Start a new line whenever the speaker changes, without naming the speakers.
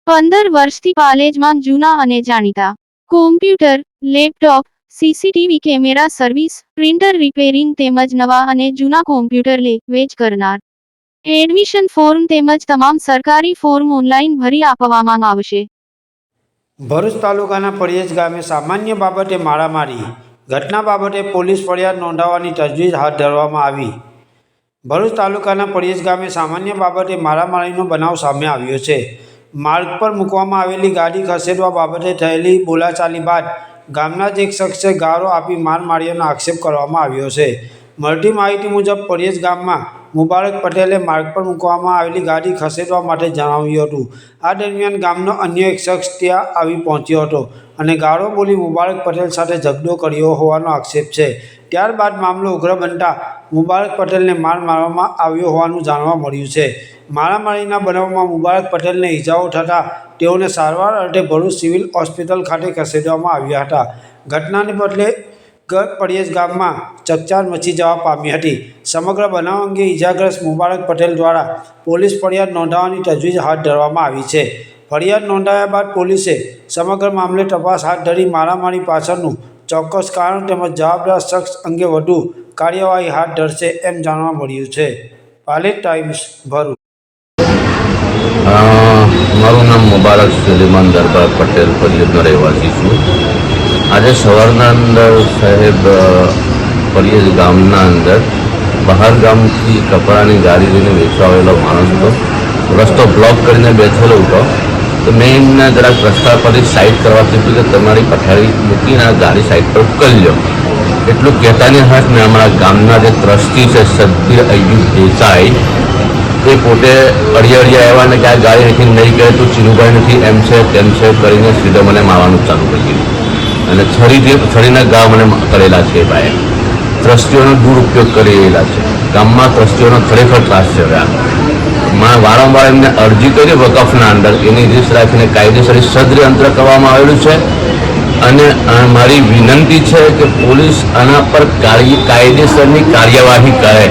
15 વર્ષથી પાલેજમાં જૂના અને જાણીતા computer, laptop, CCTV camera service, printer repairing તેમજ નવા અને જૂના કોમ્પ્યુટર લે વેચ કરનાર. એડમિશન ફોર્મ તેમજ તમામ સરકારી ફોર્મ ઓનલાઈન ભરી આપવામાં આવશે.
ભરૂચ તાલુકાના પડિયેજ ગામે સામાન્ય બાબતે મારામારી ઘટના બાબતે પોલીસ ફરિયાદ નોંધાવવાની તજવીજ હાથ ધરવામાં આવી. ભરૂચ તાલુકાના પડિયેજ ગામે સામાન્ય બાબતે મારામારીનો બનાવ સામે આવ્યો છે. માર્ગ પર મૂકવામાં આવેલી ગાડી ખસેડવા બાબતે થયેલી બોલાચાલી બાદ ગામના જ એક શખ્સે ગારો આપી માર માર્યાનો આક્ષેપ કરવામાં આવ્યો છે. મળતી માહિતી મુજબ પડિયેજ ગામમાં મુબારક પટેલે માર્ગ પર મૂકવામાં આવેલી ગાડી ખસેડવા માટે જણાવ્યું હતું. આ દરમિયાન ગામનો અન્ય એક શખ્સ ત્યાં આવી પહોંચ્યો હતો અને ગાળો બોલી મુબારક પટેલ સાથે ઝઘડો કર્યો હોવાનો આક્ષેપ છે. ત્યારબાદ મામલો ઉગ્ર બનતા મુબારક પટેલને માર મારવામાં આવ્યો હોવાનું જાણવા મળ્યું છે. મારામારીના બનાવમાં મુબારક પટેલને ઈજાઓ થતાં તેઓને સારવાર અર્થે ભરૂચ સિવિલ હોસ્પિટલ ખાતે ખસેડવામાં આવ્યા હતા. ઘટનાને પગલે પડિયેજ ગામમાં ચકચાર મચી જવા પામી હતી. સમગ્ર બનાવ અંગે ઈજાગ્રસ્ત મુબારક પટેલ દ્વારા પોલીસ ફરિયાદ નોંધાવવાની તજવીજ હાથ ધરવામાં આવી છે. ફરિયાદ નોંધાયા બાદ પોલીસે સમગ્ર મામલે તપાસ હાથ ધરી મારામારી પાછળનું ચોક્કસ કારણ તેમજ જવાબદાર શખ્સ અંગે વધુ કાર્યવાહી હાથ ધરશે એમ જાણવા મળ્યું છે. પાલેજ ટાઈમ્સ ભરૂચ.
મારું નામ મુબારક સુલેમાન દરબાર પટેલ પડિયેજનો રહેવાસી છું. આજે સવારના અંદર સાહેબ પડિયેજ ગામના અંદર બહાર ગામથી કપડાની ગાડી લઈને વેચવા આવેલો માણસ હતો. રસ્તો બ્લોક કરીને બેઠેલો હતો. તો મેં એમને જરાક રસ્તા પરથી સાઈડ કરવા કીધું કે તમારી પથારી મૂકીને આ ગાડી સાઈડ પર કરી લો. એટલું કહેતાની હાથ મેં અમારા ગામના જે ટ્રસ્ટી છે સદબીર અયુબ દેસાઈ એ પોતે અડિયા આવ્યા ને કે આ ગાડી નથી નહીં કહે તો ચીનુભાઈ નથી એમ છે તેમ છે કરીને સીધો મને મારવાનું ચાલુ કરી દીધું અને છરીના ઘા મને કરેલા છે. ભાઈ ટ્રસ્ટીઓનો દુરુપયોગ કરી રહેલા છે. ગામમાં ટ્રસ્ટીઓનો ખરેખર ત્રાસ છે. મેં વારંવાર એમને અરજી કરી વકફના અંદર એની રીત રાખીને કાયદેસર ષડયંત્ર કરવામાં આવેલું છે અને મારી વિનંતી છે કે પોલીસ આના પર કાયદેસરની કાર્યવાહી કરે.